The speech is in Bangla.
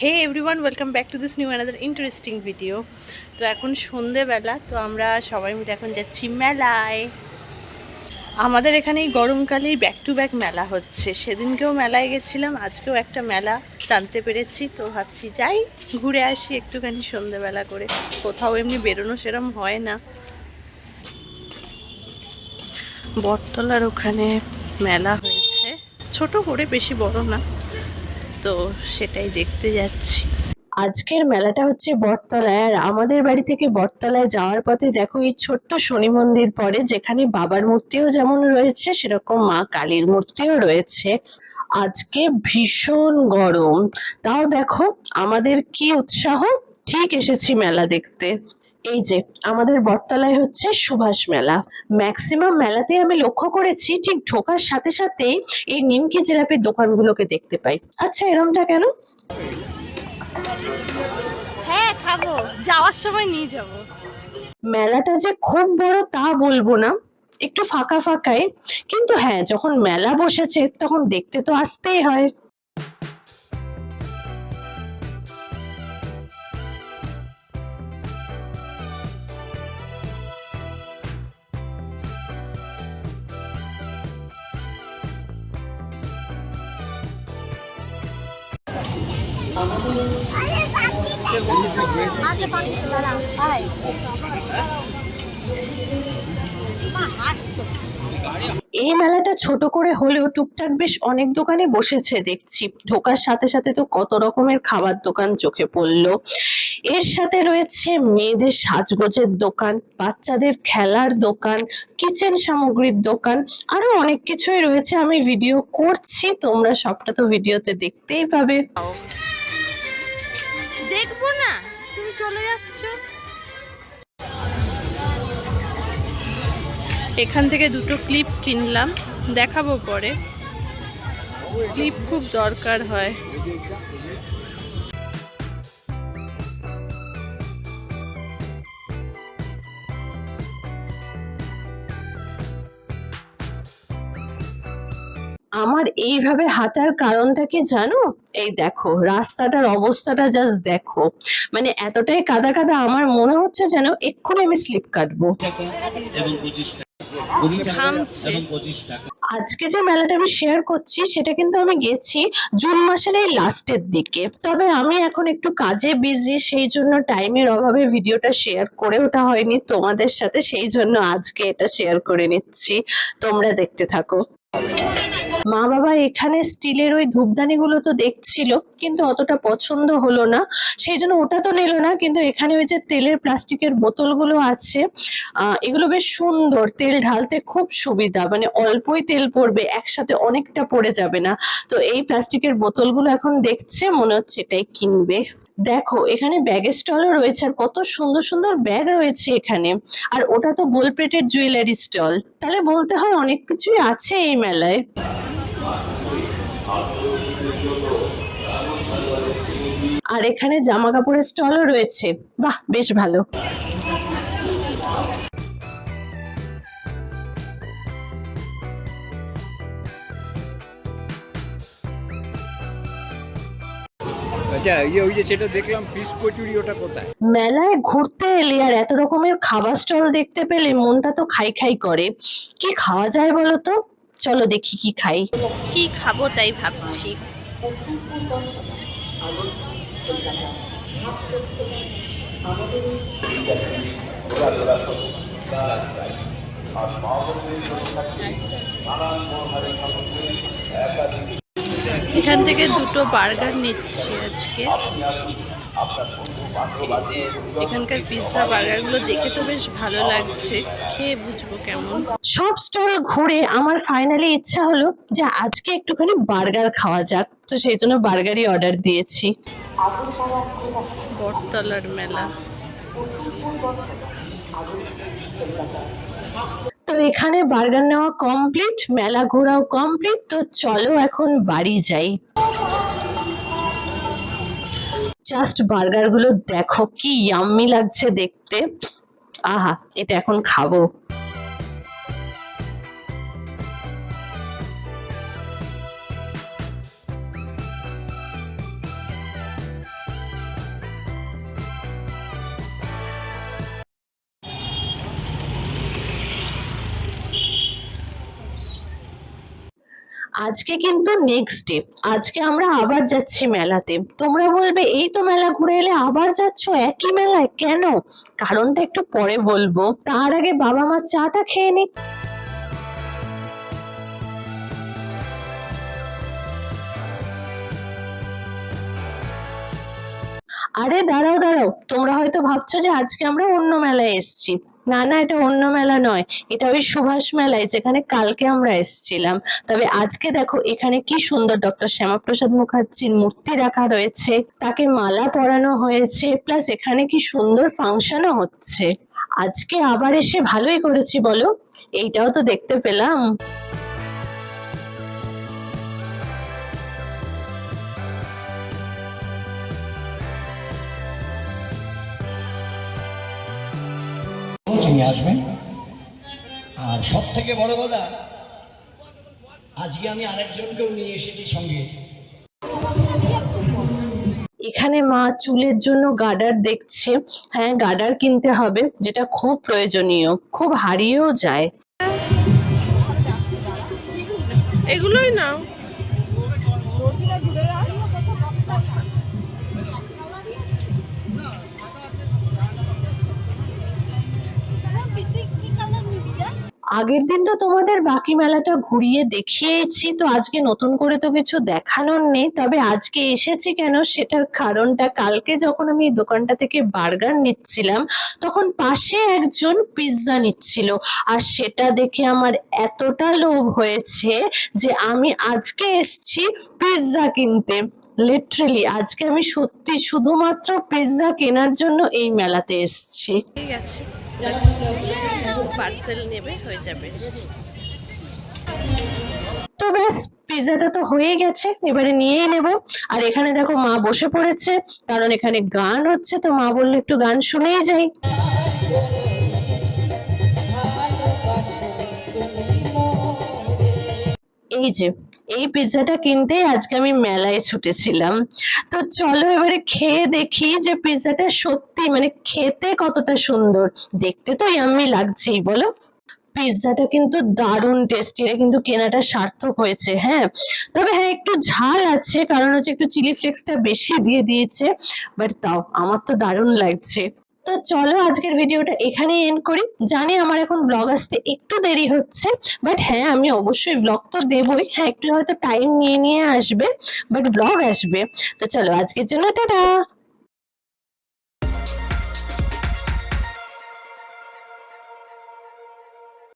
Hey everyone, welcome back to this new another interesting video. তো এখন সন্ধেবেলা, তো আমরা সবাই মিলে এখন যাচ্ছি মেলায়। আমাদের এখানে এই গরমকালেই ব্যাক টু ব্যাক মেলা হচ্ছে। সেদিনকেও মেলায় গেছিলাম, আজকেও একটা মেলা জানতে পেরেছি। তো ভাবছি যাই ঘুরে আসি একটুখানি সন্ধেবেলা করে। কোথাও এমনি বেরোনো সেরম হয় না। বটতলার ওখানে মেলা হয়েছে, ছোট করে, বেশি বড় না। তো সেটাই দেখতে যাচ্ছি। আজকের মেলাটা হচ্ছে বটতলায়, আর আমাদের বাড়ি থেকে বটতলায় যাওয়ার পথে দেখো এই ছোট্ট শনি মন্দির পড়ে, যেখানে বাবার মূর্তিও যেমন রয়েছে সেরকম মা কালীর মূর্তিও রয়েছে। আজকে ভীষণ গরম, তাও দেখো আমাদের কি উৎসাহ, ঠিক এসেছি মেলা দেখতে। এই যে আমাদের বটতলায় হচ্ছে সুভাষ মেলা। ম্যাক্সিমাম মেলাতে আমি লক্ষ্য করেছি ঠিক ঢোকার সাথে সাথে এই নিমকি জিলাপির দোকানগুলোকে দেখতে পাই। আচ্ছা, এরমটা কেন? হ্যাঁ খাবো, যাওয়ার সময় নিয়ে যাব। মেলাটা যে খুব বড় তা বলবো না, একটু ফাঁকা ফাঁকাই, কিন্তু হ্যাঁ যখন মেলা বসেছে তখন দেখতে তো আসতেই হয়। এই মেলাটা ছোট করে হলেও টুকটাক বেশ অনেক দোকানে বসেছে দেখছি। ঢোকার সাথে সাথে তো কত রকমের খাবার দোকান চোখে পড়লো। এর সাথে রয়েছে মেয়েদের সাজগোজের দোকান, বাচ্চাদের খেলার দোকান, কিচেন সামগ্রীর দোকান, আরো অনেক কিছুই রয়েছে। আমি ভিডিও করছি, তোমরা সবটা তো ভিডিওতে দেখতেই পাবে। দেখবো না, তুমি চলে যাচ্ছ। এখান থেকে দুটো ক্লিপ কিনলাম, দেখাবো পরে। ক্লিপ খুব দরকার হয়। আমার এইভাবে হাঁটার কারণটা কি জানো? এই দেখো রাস্তাটার অবস্থাটা জাস্ট দেখো, মানে এতটাই কাদা কাদা, আমার মনে হচ্ছে যেন এক্ষুনি আমি স্লিপ কাটবো। আজকে যে মেলাটা আমি শেয়ার করছি সেটা কিন্তু আমি গেছি জুন মাসের এই লাস্টের দিকে। তবে আমি এখন একটু কাজে বিজি, সেই জন্য টাইমের অভাবে ভিডিওটা শেয়ার করে ওঠা হয়নি তোমাদের সাথে, সেই জন্য আজকে এটা শেয়ার করে নিচ্ছি। তোমরা দেখতে থাকো। মা বাবা এখানে স্টিলের ওই ধূপদানি গুলো তো দেখছিল, কিন্তু অতটা পছন্দ হলো না, সেই জন্য ওটা তো নিল না। কিন্তু এখানে ওই যে তেলের প্লাস্টিকের বোতলগুলো আছে, এগুলো বেশ সুন্দর, তেল ঢালতে খুব সুবিধা, মানে অল্পই তেল পড়বে, একসাথে অনেকটা পড়ে যাবে না। তো এই প্লাস্টিকের বোতলগুলো এখন দেখছে, মনে হচ্ছে এটাই কিনবে। দেখো এখানে ব্যাগের স্টলও রয়েছে, আর কত সুন্দর সুন্দর ব্যাগ রয়েছে এখানে। আর ওটা তো গোল্ড প্লেটেড জুয়েলারি স্টল, তাহলে বলতে হয় অনেক কিছুই আছে এই মেলায়। আর এখানে জামা কাপড়ের স্টলও রয়েছে, বাহ বেশ ভালো। আচ্ছা, ওই যে সেটা দেখলাম ফিশ কচুরি, ওটা কোথায়? মেলায় ঘুরতে এলে আর এত রকমের খাবার স্টল দেখতে পেলে মনটা তো খাই খাই করে। কি খাওয়া যায় বলো তো? চলো দেখি কি খাই। কি খাবো তাই ভাবছি। এখান থেকে দুটো বার্গার নিচ্ছি আজকে। এখানকার পিৎজা বার্গারগুলো দেখে তো বেশ ভালো লাগছে, খেয়ে বুঝবো কেমন। সব স্টল ঘুরে আমার ফাইনালি ইচ্ছা হলো যে আজকে একটুখানি বার্গার খাওয়া যাক, তো সেই জন্য বার্গারই অর্ডার দিয়েছি। বটতলার মেলা। তো এখানে বার্গার নেওয়া কমপ্লিট, মেলা ঘোরাও কমপ্লিট, তো চলো এখন বাড়ি যাই। জাস্ট বার্গার গুলো দেখো কি ইয়াম্মি লাগছে দেখতে, আহা এটা এখন খাবো। আজকে কিন্তু নেক্সট ডে, আজকে আমরা আবার যাচ্ছি মেলাতে। তোমরা বলবে এই তো মেলা ঘুরে এলে আবার যাচ্ছ একই মেলায়, কেন? কারণটা একটু পরে বলবো, তার আগে বাবা মা চাটা খেয়ে নিক। আরে দাঁড়াও দাঁড়াও, তোমরা হয়তো ভাবছো যে আজকে আমরা অন্য মেলায় এসেছি। না না, এটা অন্য মেলা নয়, এটা ওই সুভাষ মেলায় যেখানে কালকে আমরা এসেছিলাম। তবে আজকে দেখো এখানে কি সুন্দর ডক্টর শ্যামাপ্রসাদ মুখার্জির মূর্তি রাখা রয়েছে, তাকে মালা পরানো হয়েছে, প্লাস এখানে কি সুন্দর ফাংশনও হচ্ছে। আজকে আবার এসে ভালোই করেছি বলো, এইটাও তো দেখতে পেলাম। নিয়ে আসবেন। আর সব থেকে বড় কথা, আজকে আমি আরেকজনকেও নিয়ে এসেছি সঙ্গে। এখানে মা চুলের জন্য গার্ডার দেখছে। হ্যাঁ, গার্ডার কিনতে হবে, যেটা খুব প্রয়োজনীয়, খুব হারিয়েও যায়। এগুলোই নাও। আগের দিন তো তোমাদের বাকি মেলাটা ঘুরিয়ে দেখিয়েছি, তো আজকে নতুন করে তো কিছু দেখানোর নেই। তবে আজকে এসেছি কেন সেটার কারণটা, কালকে যখন আমি এই দোকানটা থেকে বার্গার নিচ্ছিলাম তখন পাশে একজন পিৎজা নিচ্ছিল, আর সেটা দেখে আমার এতটা লোভ হয়েছে যে আমি আজকে এসেছি পিৎজা কিনতে। লিটারেলি আজকে আমি সত্যি শুধুমাত্র পিৎজা কেনার জন্য এই মেলাতে এসেছি। ঠিক আছে, পার্সেল নেবে, হয়ে যাবে। তো ব্যাস, পিৎজাটা তো হয়ে গেছে, এবারে নিয়েই নেব। আর এখানে দেখো মা বসে পড়েছে, কারণ এখানে গান হচ্ছে, তো মা বললো একটু গান শুনেই যাই। এই যে এই পিৎজাটা কিনতেই আজকে আমি মেলায় ছুটেছিলাম। তো চলো এবারে খেয়ে দেখি যে পিৎজাটা সত্যি মানে খেতে কতটা সুন্দর। দেখতে তো ইয়াম্মি লাগছেই বলো। পিৎজাটা কিন্তু দারুণ টেস্টি, এটা কিন্তু কেনাটা সার্থক হয়েছে। হ্যাঁ, তবে হ্যাঁ একটু ঝাল আছে, কারণ হচ্ছে একটু চিলি ফ্লেক্সটা বেশি দিয়ে দিয়েছে, বাট তাও আমার তো দারুণ লাগছে। তো চলো আজকের ভিডিওটা এখানেই এন্ড করি। জানি আমার এখন ব্লগ আসতে একটু দেরি হচ্ছে, বাট হ্যাঁ আমি অবশ্যই ব্লগ তো দেবই। হ্যাঁ একটু হয়তো টাইম নিয়ে নিয়ে আসবে, বাট ব্লগ আসবে। তো চলো আজকের জন্য টাটা।